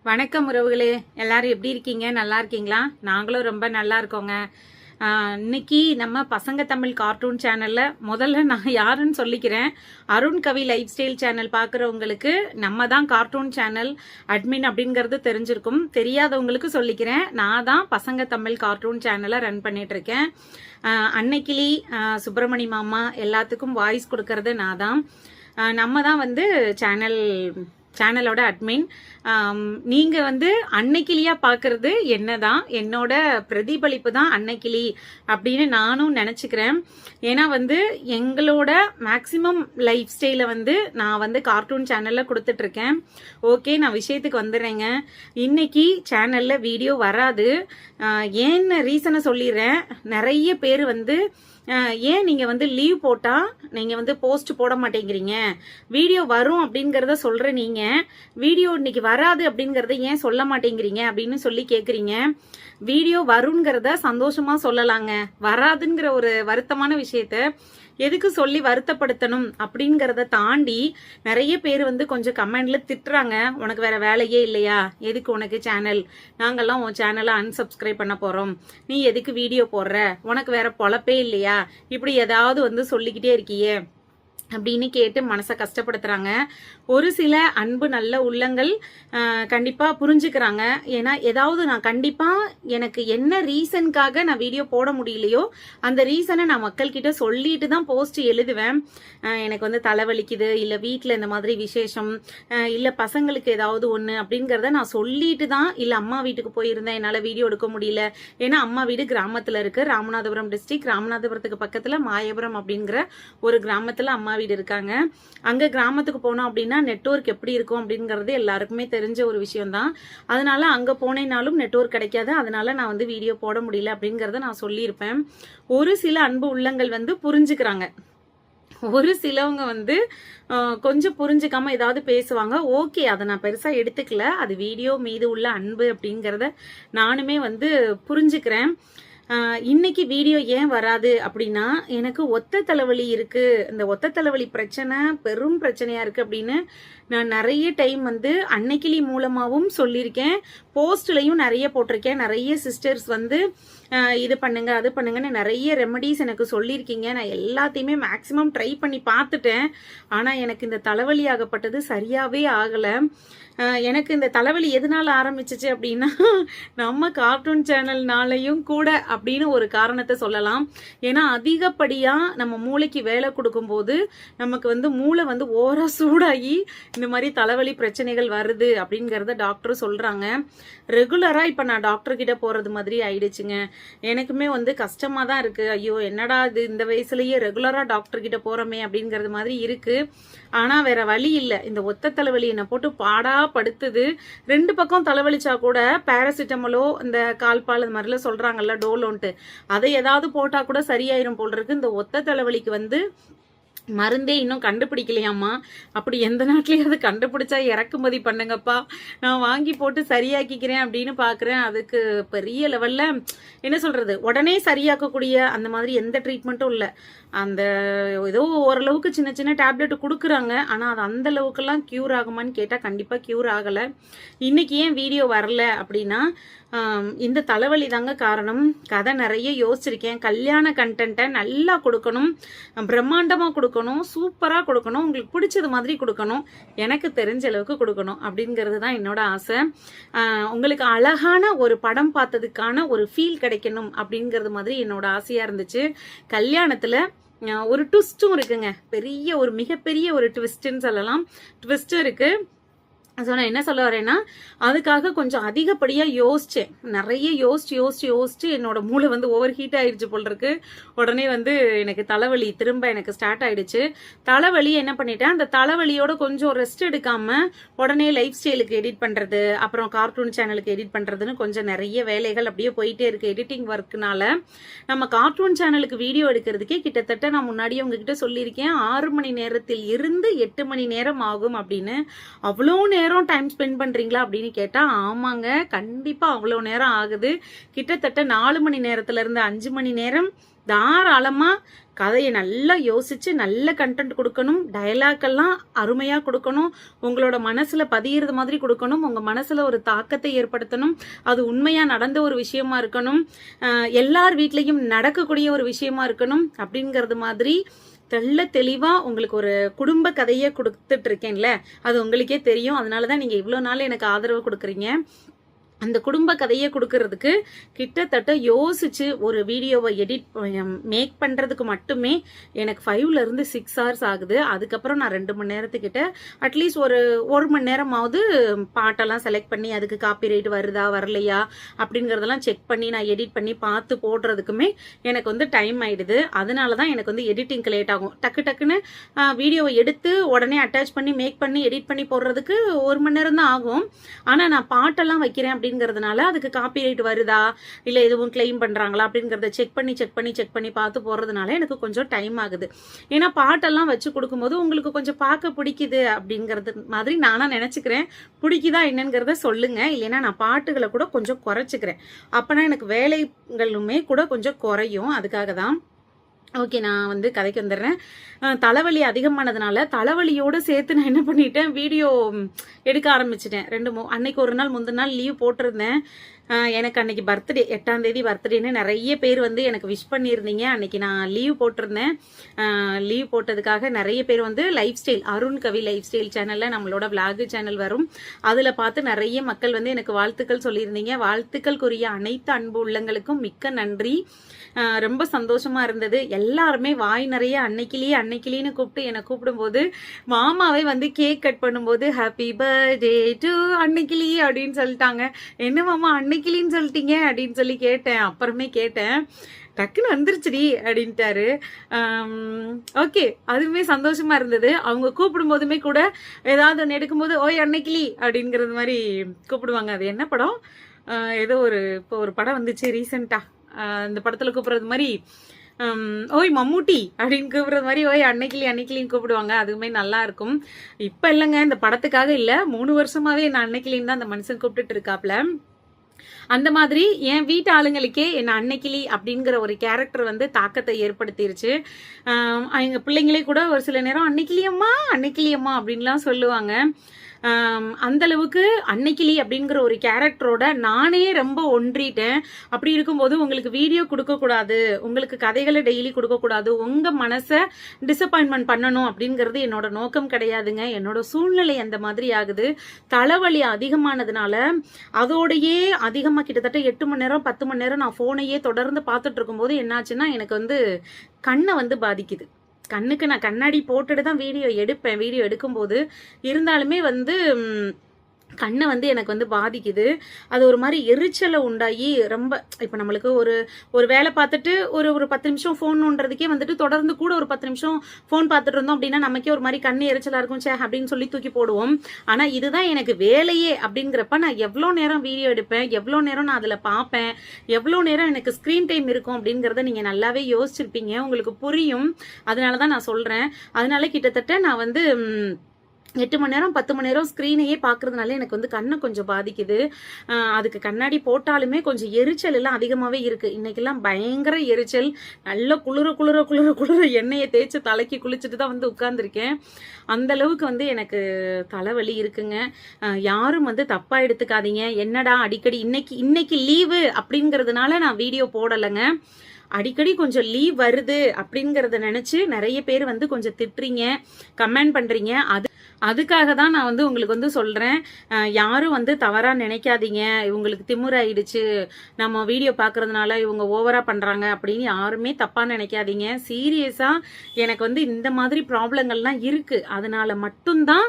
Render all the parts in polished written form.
வணக்கம் உறவுகளே, எல்லாரும் எப்படி இருக்கீங்க? நல்லா இருக்கீங்களா? நாங்களும் ரொம்ப நல்லா இருக்கோங்க. இன்னைக்கு நம்ம பசங்க தமிழ் கார்ட்டூன் சேனல்ல முதல்ல நான் யாருன்னு சொல்லிக்கிறேன். அருண் கவி லைஃப் ஸ்டைல் சேனல் பார்க்குறவங்களுக்கு நம்ம தான் கார்ட்டூன் சேனல் அட்மின் அப்படிங்கிறது தெரிஞ்சிருக்கும். தெரியாதவங்களுக்கு சொல்லிக்கிறேன், நான் தான் பசங்க தமிழ் கார்ட்டூன் சேனலை ரன் பண்ணிட்டு இருக்கேன். அன்னைக்கிளி, சுப்பிரமணி மாமா எல்லாத்துக்கும் வாய்ஸ் கொடுக்கறது நான் தான். நம்ம தான் வந்து சேனலோட அட்மின். நீங்கள் வந்து அன்னைக்கிளியா பார்க்கறது என்னதான் என்னோட பிரதிபலிப்பு தான் அன்னைக்கிளி அப்படின்னு நானும் நினச்சிக்கிறேன். ஏன்னா வந்து எங்களோட மேக்சிமம் லைஃப் ஸ்டைலை வந்து நான் வந்து கார்ட்டூன் சேனலில் கொடுத்துட்ருக்கேன். ஓகே, நான் விஷயத்துக்கு வந்துடுறேங்க. இன்னைக்கு சேனலில் வீடியோ வராது. ஏன்னு ரீசனை சொல்லிடுறேன். நிறைய பேர் வந்து ஏன் நீங்கள் வந்து லீவ் போட்டால் நீங்கள் வந்து போஸ்ட் போட மாட்டேங்கிறீங்க, வீடியோ வரும் அப்படிங்கிறத சொல்கிற நீங்கள் வீடியோ இன்னைக்கு வராது அப்படிங்கிறத ஏன் சொல்ல மாட்டேங்கிறீங்க அப்படின்னு சொல்லி கேட்குறீங்க. வீடியோ வருங்கிறத சந்தோஷமாக சொல்லலாங்க. வராதுங்கிற ஒரு வருத்தமான விஷயத்த எதுக்கு சொல்லி வருத்தப்படுத்தணும் அப்படிங்கிறத தாண்டி நிறைய பேர் வந்து கொஞ்சம் கமெண்ட்ல திட்டுறாங்க. உனக்கு வேற வேலையே இல்லையா? எதுக்கு உனக்கு சேனல்? நாங்கெல்லாம் உன் சேனலை அன்சப்ஸ்கிரைப் பண்ண போறோம். நீ எதுக்கு வீடியோ போடுற? உனக்கு வேற பொழப்பே இல்லையா? இப்படி ஏதாவது வந்து சொல்லிக்கிட்டே இருக்கியே அப்படின்னு கேட்டு மனசை கஷ்டப்படுத்துறாங்க. ஒரு சில அன்பு நல்ல உள்ளங்கள் கண்டிப்பா புரிஞ்சுக்கிறாங்க. ஏன்னா ஏதாவது நான் கண்டிப்பா எனக்கு என்ன ரீசனுக்காக நான் வீடியோ போட முடியலையோ அந்த ரீசனை நான் மக்கள்கிட்ட சொல்லிட்டு தான் போஸ்ட் எழுதுவேன். எனக்கு வந்து தலைவலிக்குது, இல்லை வீட்டில் இந்த மாதிரி விசேஷம், இல்லை பசங்களுக்கு ஏதாவது ஒன்று அப்படிங்கிறத நான் சொல்லிட்டு தான், இல்லை அம்மா வீட்டுக்கு போயிருந்தேன் என்னால் வீடியோ எடுக்க முடியல. ஏன்னா அம்மா வீடு கிராமத்தில் இருக்கு, ராமநாதபுரம் டிஸ்ட்ரிக்ட். ராமநாதபுரத்துக்கு பக்கத்தில் மாயபுரம் அப்படிங்கிற ஒரு கிராமத்தில் அம்மா வீடு இருக்காங்க. அங்க கிராமத்துக்கு போனோம் அப்படின்னா நெட்வொர்க் எப்படி இருக்கும் அப்படிங்கிறது எல்லாருக்குமே தெரிஞ்ச ஒரு விஷயம் தான். அதனால அங்க போனேனாலும் நெட்வொர்க் கிடைக்காது. அதனால நான் வந்து வீடியோ போட முடியல அப்படிங்கறத நான் சொல்லியிருப்பேன். ஒரு சில அன்பு உள்ளங்கள் வந்து புரிஞ்சுக்கிறாங்க. ஒரு சிலவங்க வந்து கொஞ்சம் புரிஞ்சுக்காம ஏதாவது பேசுவாங்க. ஓகே, அதை நான் பெருசா எடுத்துக்கல. அது வீடியோ மீது உள்ள அன்பு அப்படிங்கிறத நானுமே வந்து புரிஞ்சுக்கிறேன். இன்னைக்கு வீடியோ ஏன் வராது அப்படின்னா, எனக்கு ஒத்த தலைவலி இருக்கு. இந்த ஒத்த தலைவலி பிரச்சனை பெரும் பிரச்சனையா இருக்கு அப்படின்னு நான் நிறைய டைம் வந்து அன்னைக்கிளி மூலமாகவும் சொல்லியிருக்கேன். போஸ்ட்லையும் நிறைய போட்டிருக்கேன். நிறைய சிஸ்டர்ஸ் வந்து இது பண்ணுங்க அது பண்ணுங்கன்னு நிறைய ரெமடிஸ் எனக்கு சொல்லியிருக்கீங்க. நான் எல்லாத்தையுமே மேக்சிமம் ட்ரை பண்ணி பார்த்துட்டேன். ஆனால் எனக்கு இந்த தலைவலி ஆகப்பட்டது சரியாகவே ஆகலை. எனக்கு இந்த தலைவலி எதனால ஆரம்பிச்சிச்சு அப்படின்னா, நம்ம கார்ட்டூன் சேனல்னாலையும் கூட அப்படின்னு ஒரு காரணத்தை சொல்லலாம். ஏன்னா அதிகப்படியாக நம்ம மூளைக்கு வேலை கொடுக்கும்போது நமக்கு வந்து மூளை வந்து ஓரா சூடாகி இந்த மாதிரி தலைவலி பிரச்சனைகள் வருது அப்படிங்கிறத டாக்டர் சொல்கிறாங்க. ரெகுலராக இப்போ நான் டாக்டர் கிட்ட போகிறது மாதிரி ஆயிடுச்சுங்க. எனக்குமே வந்து கஷ்டமாக தான் இருக்குது. ஐயோ என்னடா இது, இந்த வயசுலேயே ரெகுலராக டாக்டர் கிட்ட போகிறோமே அப்படிங்கிறது மாதிரி இருக்குது. ஆனால் வேற வழி இல்லை. இந்த ஒத்த தலைவலி என்னை போட்டு பாடா படுத்துது. ரெண்டு பக்கம் தலைவலிச்சா கூட பேராசிட்டமலோ இந்த கால்பால் இந்த மாதிரிலாம் சொல்கிறாங்கல்ல, டோலோன்ட்டு, அதை ஏதாவது போட்டால் கூட சரியாயிரும் போல் இருக்கு. இந்த ஒத்த தலைவலிக்கு வந்து மருந்தே இன்னும் கண்டுபிடிக்கலையாம்மா. அப்படி எந்த நாட்டிலையும் அதை கண்டுபிடிச்சா இறக்குமதி பண்ணுங்கப்பா, நான் வாங்கி போட்டு சரியாக்கிக்கிறேன் அப்படின்னு பார்க்குறேன். அதுக்கு பெரிய லெவலில் என்ன சொல்கிறது, உடனே சரியாக்கக்கூடிய அந்த மாதிரி எந்த ட்ரீட்மெண்ட்டும் இல்லை. அந்த ஏதோ ஓரளவுக்கு சின்ன சின்ன டேப்லெட் கொடுக்குறாங்க. ஆனால் அது அந்த அளவுக்குலாம் க்யூர் ஆகுமான்னு கேட்டால் கண்டிப்பாக க்யூர் ஆகலை. இன்னைக்கு ஏன் வீடியோ வரல அப்படின்னா, இந்த தலைவலி தாங்க காரணம். கதை நிறைய யோசிச்சிருக்கேன். கல்யாண கண்டென்ட்டை நல்லா கொடுக்கணும், பிரம்மாண்டமாக கொடுக்கணும், சூப்பராக கொடுக்கணும், உங்களுக்கு பிடிச்சது மாதிரி கொடுக்கணும், எனக்கு தெரிஞ்ச அளவுக்கு கொடுக்கணும் அப்படிங்கிறது தான் என்னோட ஆசை. உங்களுக்கு அழகான ஒரு படம் பார்த்ததுக்கான ஒரு ஃபீல் கிடைக்கணும் அப்படிங்கிறது மாதிரி என்னோட ஆசையாக இருந்துச்சு. கல்யாணத்தில் ஒரு ட்விஸ்ட்டும் இருக்குங்க. பெரிய ஒரு மிகப்பெரிய ஒரு ட்விஸ்ட்ன்னு சொல்லலாம். ட்விஸ்ட்டும் இருக்குது. ஸோ நான் என்ன சொல்ல வரேன்னா, அதுக்காக கொஞ்சம் அதிகப்படியாக யோசித்தேன். நிறைய யோசிச்சு என்னோட மூளை வந்து ஓவர் ஹீட் ஆயிடுச்சு போல் இருக்கு. உடனே வந்து எனக்கு தலைவலி திரும்ப எனக்கு ஸ்டார்ட் ஆயிடுச்சு. தலைவலி என்ன பண்ணிட்டேன், அந்த தலைவலியோட கொஞ்சம் ரெஸ்ட் எடுக்காமல் உடனே லைஃப் ஸ்டைலுக்கு எடிட் பண்ணுறது, அப்புறம் கார்ட்டூன் சேனலுக்கு எடிட் பண்ணுறதுன்னு கொஞ்சம் நிறைய வேலைகள் அப்படியே போயிட்டே இருக்குது. எடிட்டிங் ஒர்க்குனால நம்ம கார்ட்டூன் சேனலுக்கு வீடியோ எடுக்கிறதுக்கே கிட்டத்தட்ட நான் முன்னாடியே உங்ககிட்ட சொல்லியிருக்கேன், 6 மணி நேரத்தில் இருந்து 8 மணி நேரம் ஆகும் அப்படின்னு. அவ்வளோ நேரம் நேரம் டைம் ஸ்பெண்ட் பண்றீங்களா அப்படின்னு கேட்டா ஆமாங்க, கண்டிப்பா அவ்வளோ நேரம் ஆகுது. கிட்டத்தட்ட 4 மணி நேரத்துல இருந்து 5 மணி நேரம் தாராளமா கதையை நல்லா யோசிச்சு நல்ல கண்டென்ட் கொடுக்கணும், டயலாக் எல்லாம் அருமையா கொடுக்கணும், உங்களோட மனசுல பதியிறது மாதிரி கொடுக்கணும், உங்க மனசுல ஒரு தாக்கத்தை ஏற்படுத்தணும், அது உண்மையா நடந்த ஒரு விஷயமா இருக்கணும், எல்லார் வீட்லயும் நடக்கக்கூடிய ஒரு விஷயமா இருக்கணும் அப்படிங்கறது மாதிரி தெளிவா உங்களுக்கு ஒரு குடும்ப கதையை கொடுத்துட்டு இருக்கேன்ல, அது உங்களுக்கே தெரியும். அதனாலதான் நீங்க இவ்வளவு நாள் எனக்கு ஆதரவு கொடுக்குறீங்க. அந்த குடும்ப கதையை கொடுக்கறதுக்கு கிட்டத்தட்ட யோசிச்சு ஒரு வீடியோவை மேக் பண்றதுக்கு மட்டுமே எனக்கு 5ல இருந்து 6 hours ஆகுது. அதுக்கப்புறம் நான் 2 மணி நேரத்துக்கிட்ட அட்லீஸ்ட் ஒரு மணி நேரமாவது பாட்டெல்லாம் செலக்ட் பண்ணி அதுக்கு காப்பி ரைட் வருதா வரலையா அப்படிங்கறதெல்லாம் செக் பண்ணி நான் எடிட் பண்ணி பார்த்து போடுறதுக்குமே எனக்கு வந்து டைம் ஆயிடுது. அதனாலதான் எனக்கு வந்து எடிட்டிங்க்கு லேட் ஆகும். டக்குன்னு வீடியோவை எடுத்து உடனே அட்டாச் பண்ணி மேக் பண்ணி எடிட் பண்ணி போடுறதுக்கு 1 மணி நேரம் தான் ஆகும். ஆனா நான் பாட்டெல்லாம் வைக்கிறேன் அப்படிங்கறதுனால அதுக்கு காப்பி ரைட் வருதா இல்ல எதுவும் கிளைம் பண்றாங்களா அப்படிங்கறத செக் பண்ணி பார்த்து போறதுனால எனக்கு கொஞ்சம் டைம் ஆகுது. ஏன்னா பாட்டெல்லாம் வச்சு கொடுக்கும்போது உங்களுக்கு கொஞ்சம் பார்க்க பிடிக்குது அப்படிங்கறது மாதிரி நானா நினைச்சுக்கிறேன். பிடிக்குதா என்னங்கிறத சொல்லுங்க, இல்லைன்னா நான் பாட்டுகளை கூட கொஞ்சம் குறைச்சிக்கிறேன். அப்பனா எனக்கு வேலைகளுமே கூட கொஞ்சம் குறையும். அதுக்காக தான். ஓகே, நான் வந்து கதைக்கு வந்துடுறேன். தலைவலி அதிகமானதுனால தலைவலியோடு சேர்த்து நான் என்ன பண்ணிட்டேன், வீடியோ எடுக்க ஆரம்பிச்சிட்டேன். அன்னைக்கு ஒரு நாள் முந்தின நாள் லீவ் போட்டிருந்தேன். எனக்கு அன்னைக்கு பர்த்டே, 8ஆம் தேதி பர்த்டேன்னு நிறைய பேர் வந்து எனக்கு விஷ் பண்ணியிருந்தீங்க. அன்னைக்கு நான் லீவ் போட்டிருந்தேன். லீவ் போட்டதுக்காக நிறைய பேர் வந்து லைஃப் ஸ்டைல் அருண் கவி லைஃப் ஸ்டைல் சேனல்ல நம்மளோட விளாக் சேனல் வரும், அதுல பார்த்து நிறைய மக்கள் வந்து எனக்கு வாழ்த்துக்கள் சொல்லியிருந்தீங்க. வாழ்த்துக்களுக்குரிய அனைத்து அன்பு உள்ளங்களுக்கும் மிக்க நன்றி. ரொம்ப சந்தோஷமா இருந்தது. எல்லாருமே வாய் நிறைய அன்னைக்கிளின்னு கூப்பிட்டு என்னை கூப்பிடும்போது மாமாவே வந்து கேக் கட் பண்ணும்போது ஹாப்பி பர்த்டே டு அன்னைக்கிளி அப்படின்னு சொல்லிட்டாங்க. என்ன மாமா அன்னைக்கிளின்னு சொல்லிட்டீங்க அப்படின்னு சொல்லி கேட்டேன். அப்புறமே கேட்டேன், டக்குன்னு வந்துருச்சுடி அப்படின்ட்டாரு. ஓகே, அதுவுமே சந்தோஷமா இருந்தது. அவங்க கூப்பிடும் போதுமே கூட ஏதாவது ஒன்று எடுக்கும்போது ஓய் அன்னைக்கிளி அப்படிங்கிறது மாதிரி கூப்பிடுவாங்க. அது என்ன படம், ஏதோ இப்போ ஒரு படம் வந்துச்சு ரீசெண்டா, இந்த படத்துல கூப்பிடுறது மாதிரி ஓய் மம்மூட்டி அப்படின்னு கூப்பிடுறது மாதிரி ஓய் அன்னைக்கிளின்னு கூப்பிடுவாங்க. அதுவுமே நல்லா இருக்கும். இப்ப இல்லைங்க, இந்த படத்துக்காக இல்ல, 3 வருஷமாவே நான் அன்னைக்கிளின்னு தான் அந்த மனுஷன் கூப்பிட்டுட்டு இருக்காப்ல. அந்த மாதிரி என் வீட்டு ஆளுங்களுக்கே என்ன அன்னைக்கிளி அப்படிங்கிற ஒரு கேரக்டர் வந்து தாக்கத்தை ஏற்படுத்திருச்சு. எங்க பிள்ளைங்களே கூட ஒரு சில நேரம் அன்னைக்கிளியம்மா அப்படின்லாம் சொல்லுவாங்க. அந்த அளவுக்கு அன்னைக்கிளி அப்படிங்கிற ஒரு கேரக்டரோட நானே ரொம்ப ஒன்றிட்டேன். அப்படி இருக்கும்போது உங்களுக்கு வீடியோ கொடுக்க கூடாது, உங்களுக்கு கதைகளை டெய்லி கொடுக்க கூடாது, உங்க மனசை டிசப்பாயின்மெண்ட் பண்ணணும் அப்படிங்கிறது என்னோட நோக்கம் கிடையாதுங்க. என்னோட சூழ்நிலை அந்த மாதிரி ஆகுது. தலைவலி அதிகமானதுனால அதோடையே அதிகமா கிட்டத்தட்ட 8 மணி நேரம் 10 மணி நேரம் நான் போனையே தொடர்ந்து பார்த்துட்டு இருக்கும்போது என்னாச்சுன்னா எனக்கு வந்து கண்ணை வந்து பாதிக்குது. கண்ணுக்கு நான் கண்ணாடி போட்டுட்டு தான் வீடியோ எடுப்பேன். வீடியோ எடுக்கும்போது இருந்தாலுமே வந்து கண்ணை வந்து எனக்கு வந்து பாதிக்குது. அது ஒரு மாதிரி எரிச்சலை உண்டாகி ரொம்ப இப்போ நம்மளுக்கு ஒரு வேலை பார்த்துட்டு ஒரு 10 நிமிஷம் ஃபோன் நோண்டுறதுக்கே வந்துட்டு தொடர்ந்து கூட ஒரு 10 நிமிஷம் ஃபோன் பார்த்துட்டு இருந்தோம் அப்படின்னா நமக்கே ஒரு மாதிரி கண்ணு எரிச்சலாக இருக்கும் சே அப்படின்னு சொல்லி தூக்கி போடுவோம். ஆனால் இதுதான் எனக்கு வேலையே அப்படிங்கிறப்ப நான் எவ்வளோ நேரம் வீடியோ எடுப்பேன், எவ்வளோ நேரம் நான் அதில் பார்ப்பேன், எவ்வளோ நேரம் எனக்கு ஸ்க்ரீன் டைம் இருக்கும் அப்படிங்கிறத நீங்கள் நல்லாவே யோசிச்சிருப்பீங்க, உங்களுக்கு புரியும். அதனால தான் நான் சொல்கிறேன். அதனால கிட்டத்தட்ட நான் வந்து 8 மணி நேரம் 10 மணி நேரம் ஸ்க்ரீனையே பார்க்கறதுனால எனக்கு வந்து கண்ணை கொஞ்சம் பாதிக்குது. அதுக்கு கண்ணாடி போட்டாலுமே கொஞ்சம் எரிச்சல் எல்லாம் அதிகமாகவே இருக்குது. இன்னைக்கெல்லாம் பயங்கர எரிச்சல். நல்லா குளிர எண்ணெயை தேய்ச்சி தலைக்கு குளிச்சுட்டு தான் வந்து உட்கார்ந்துருக்கேன். அந்த அளவுக்கு வந்து எனக்கு தலைவலி இருக்குங்க. யாரும் வந்து தப்பாக எடுத்துக்காதீங்க. என்னடா அடிக்கடி இன்னைக்கு லீவு அப்படிங்கிறதுனால நான் வீடியோ போடலைங்க. அடிக்கடி கொஞ்சம் லீவ் வருது அப்படிங்கறத நினைச்சு நிறைய பேர் வந்து கொஞ்சம் திட்டுறீங்க, கமெண்ட் பண்றீங்க. அதுக்காக தான் நான் வந்து உங்களுக்கு வந்து சொல்றேன். யாரும் வந்து தவறா நினைக்காதீங்க, இவங்களுக்கு திமிராயிடுச்சு, நம்ம வீடியோ பாக்குறதுனால இவங்க ஓவரா பண்றாங்க அப்படின்னு யாருமே தப்பா நினைக்காதீங்க. சீரியஸா எனக்கு வந்து இந்த மாதிரி ப்ராப்ளங்கள்லாம் இருக்கு. அதனால மட்டும்தான்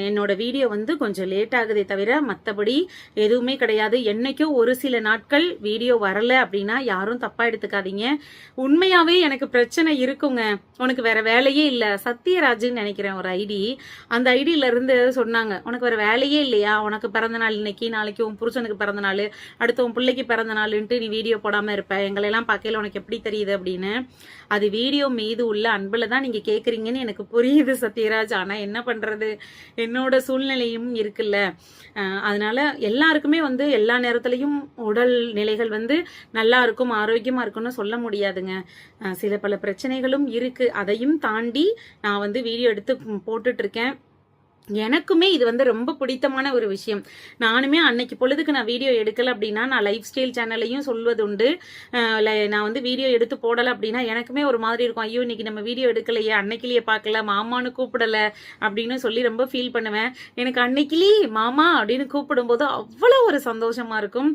என்னோட வீடியோ வந்து கொஞ்சம் லேட் ஆகுதே தவிர மற்றபடி எதுவுமே கிடையாது. என்னைக்கும் ஒரு சில நாட்கள் வீடியோ வரல அப்படின்னா யாரும் தப்பா எடுத்துக்காதீங்க. உண்மையாவே எனக்கு பிரச்சனை இருக்குங்க. உனக்கு வேற வேலையே இல்ல, சத்யராஜ்னு நினைக்கிறேன் ஒரு ஐடி, அந்த ஐடியில இருந்து சொன்னாங்க, உனக்கு வேற வேலையே இல்லையா, உனக்கு பிறந்த நாள் இன்னைக்கு, நாளைக்கு உன் புருஷனுக்கு பிறந்த நாள், அடுத்து உன் பிள்ளைக்கு பிறந்த நாளுன்ட்டு நீ வீடியோ போடாம இருப்ப, எங்களெல்லாம் பார்க்கல உனக்கு எப்படி தெரியுது அப்படின்னு. அது வீடியோ மீது உள்ள அன்புல தான் நீங்க கேக்குறீங்கன்னு எனக்கு புரியுது சத்யராஜ். ஆனா என்ன பண்றது, என்னோட சூழ்நிலையும் இருக்குல்ல. அதனால எல்லாருக்குமே வந்து எல்லா நேரத்திலையும் உடல் நிலைகள் வந்து நல்லா இருக்கும், ஆரோக்கியமா இருக்கும்னு சொல்ல முடியாதுங்க. சில பல பிரச்சனைகளும் இருக்கு. அதையும் தாண்டி நான் வந்து வீடியோ எடுத்து போட்டுட்டு இருக்கேன். எனக்குமே இது வந்து ரொம்ப பிடித்தமான ஒரு விஷயம். நானுமே அன்னைக்கு பொழுதுக்கு நான் வீடியோ எடுக்கல அப்படின்னா நான் லைஃப் ஸ்டைல் சேனல்லையும் சொல்வது உண்டு. நான் வந்து வீடியோ எடுத்து போடலை அப்படின்னா எனக்குமே ஒரு மாதிரி இருக்கும், ஐயோ இன்னைக்கு நம்ம வீடியோ எடுக்கலையே, அன்னைக்கிலேயே பார்க்கல, மாமான்னு கூப்பிடலை அப்படின்னு சொல்லி ரொம்ப ஃபீல் பண்ணுவேன். எனக்கு அன்னைக்கிலே மாமா அப்படின்னு கூப்பிடும்போது அவ்வளோ ஒரு சந்தோஷமா இருக்கும்.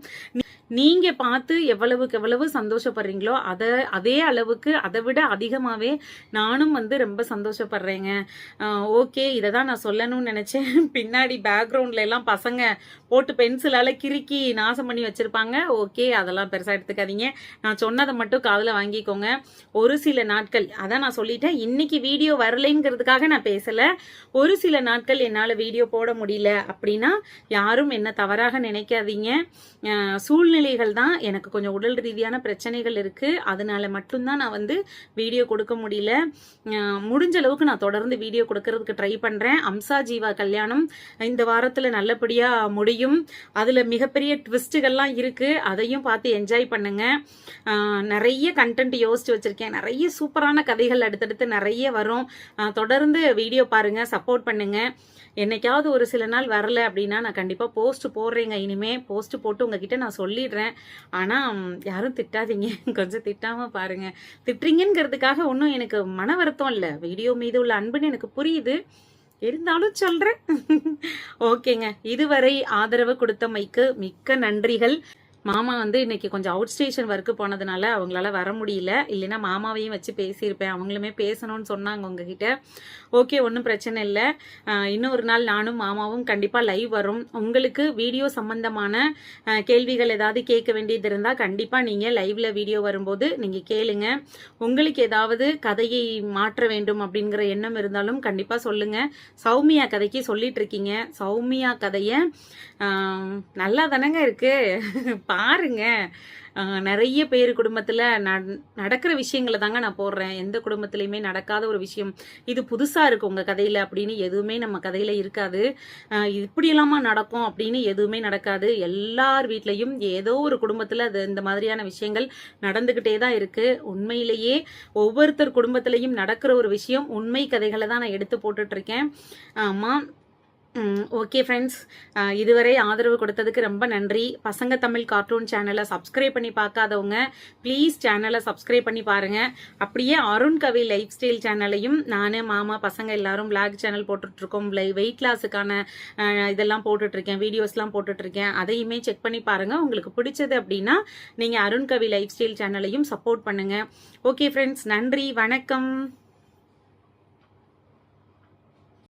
நீங்க பார்த்து எவ்வளவுக்கு எவ்வளவு சந்தோஷப்படுறீங்களோ அதே அளவுக்கு அதை விட அதிகமாவே நானும் வந்து ரொம்ப சந்தோஷப்படுறேங்க. ஓகே, இதை தான் நான் சொல்லணும்னு நினைச்சேன். பின்னாடி பேக்ரவுண்ட்ல எல்லாம் பசங்க போட்டு பென்சிலால கிறுக்கி நாசம் பண்ணி வச்சிருப்பாங்க. ஓகே, அதெல்லாம் பெருசா எடுத்துக்காதீங்க. நான் சொன்னதை மட்டும் காதுல வாங்கிக்கோங்க. ஒரு சில நாட்கள் அதான் நான் சொல்லிட்டேன், இன்னைக்கு வீடியோ வரலைங்கிறதுக்காக நான் பேசல. ஒரு சில நாட்கள் என்னால வீடியோ போட முடியல அப்படின்னா யாரும் என்ன தவறாக நினைக்காதீங்க. சூழ்நிலைகள் தான், எனக்கு கொஞ்சம் உடல் ரீதியான பிரச்சனைகள் இருக்கு, அதனால மட்டும்தான் நான் வந்து வீடியோ கொடுக்க முடியல. முடிஞ்ச அளவுக்கு நான் தொடர்ந்து வீடியோ கொடுக்கறதுக்கு ட்ரை பண்றேன். அம்சா ஜீவா கல்யாணம் இந்த வாரத்துல நல்லபடியா முடியும். அதுல மிகப்பெரிய ட்விஸ்டுகள்லாம் இருக்கு, அதையும் பார்த்து என்ஜாய் பண்ணுங்க. நிறைய கண்டென்ட் யோசிச்சு வச்சிருக்கேன், நிறைய சூப்பரான கதைகள் அடுத்தடுத்து நிறைய வரும். தொடர்ந்து வீடியோ பாருங்க, சப்போர்ட் பண்ணுங்க. என்னைக்காவது ஒரு சில நாள் வரல அப்படின்னா நான் கண்டிப்பா போஸ்ட் போடுறேங்க. இனிமே போஸ்ட் போட்டு உங்ககிட்ட நான் சொல்லிடுறேன். ஆனா யாரும் திட்டாதீங்க, கொஞ்சம் திட்டாம பாருங்க. திட்டுறீங்கிறதுக்காக ஒன்றும் எனக்கு மன வருத்தம் இல்லை, வீடியோ மீது உள்ள அன்புன்னு எனக்கு புரியுது, இருந்தாலும் சொல்றேன். ஓகேங்க, இதுவரை ஆதரவு கொடுத்தமைக்கு மிக்க நன்றிகள். மாமா வந்து இன்னைக்கு கொஞ்சம் அவுட் ஸ்டேஷன் ஒர்க்கு போனதுனால அவங்களால வர முடியல, இல்லைன்னா மாமாவையும் வச்சு பேசியிருப்பேன். அவங்களுமே பேசணும்னு சொன்னாங்க உங்ககிட்ட. ஓகே, ஒன்றும் பிரச்சனை இல்லை. இன்னொரு நாள் நானும் மாமாவும் கண்டிப்பாக லைவ் வரும். உங்களுக்கு வீடியோ சம்பந்தமான கேள்விகள் ஏதாவது கேட்க வேண்டியது இருந்தால் கண்டிப்பாக நீங்கள் லைவ்ல வீடியோ வரும்போது நீங்கள் கேளுங்க. உங்களுக்கு ஏதாவது கதையை மாற்ற வேண்டும் அப்படிங்கிற எண்ணம் இருந்தாலும் கண்டிப்பாக சொல்லுங்க. சௌமியா கதைக்கு சொல்லிட்டு இருக்கீங்க. சௌமியா கதையை நல்லா தானங்க இருக்கு, பாருங்க. நிறைய பேர் குடும்பத்துல நடக்கிற விஷயங்களை தாங்க நான் போடுறேன். எந்த குடும்பத்திலயுமே நடக்காத ஒரு விஷயம் இது புதுசா இருக்கு உங்க கதையில அப்படின்னு எதுவுமே நம்ம கதையில இருக்காது. இப்படி எல்லாமா நடக்கும் அப்படின்னு எதுவுமே நடக்காது. எல்லார் வீட்லயும் ஏதோ ஒரு குடும்பத்துல அது இந்த மாதிரியான விஷயங்கள் நடந்துகிட்டே தான் இருக்கு. உண்மையிலேயே ஒவ்வொருத்தர் குடும்பத்திலையும் நடக்கிற ஒரு விஷயம் உண்மை கதைகளை தான் நான் எடுத்து போட்டுட்டு இருக்கேன். ஆமா, ஓகே ஃப்ரெண்ட்ஸ், இதுவரை ஆதரவு கொடுத்ததுக்கு ரொம்ப நன்றி. பசங்க தமிழ் கார்ட்டூன் சேனலை சப்ஸ்கிரைப் பண்ணி பார்க்காதவங்க ப்ளீஸ் சேனலை சப்ஸ்கிரைப் பண்ணி பாருங்க. அப்படியே அருண் கவி லைஃப் ஸ்டைல் சேனலையும் நான் மாமா பசங்க எல்லாரும் விளாக் சேனல் போட்டுட்ருக்கோம். வெயிட் லாஸுக்கான இதெல்லாம் போட்டுட்ருக்கேன், வீடியோஸ்லாம் போட்டுட்ருக்கேன். அதையுமே செக் பண்ணி பாருங்க. உங்களுக்கு பிடிச்சது அப்படின்னா நீங்கள் அருண் கவி லைஃப் ஸ்டைல் சேனலையும் சப்போர்ட் பண்ணுங்க. ஓகே ஃப்ரெண்ட்ஸ், நன்றி, வணக்கம்.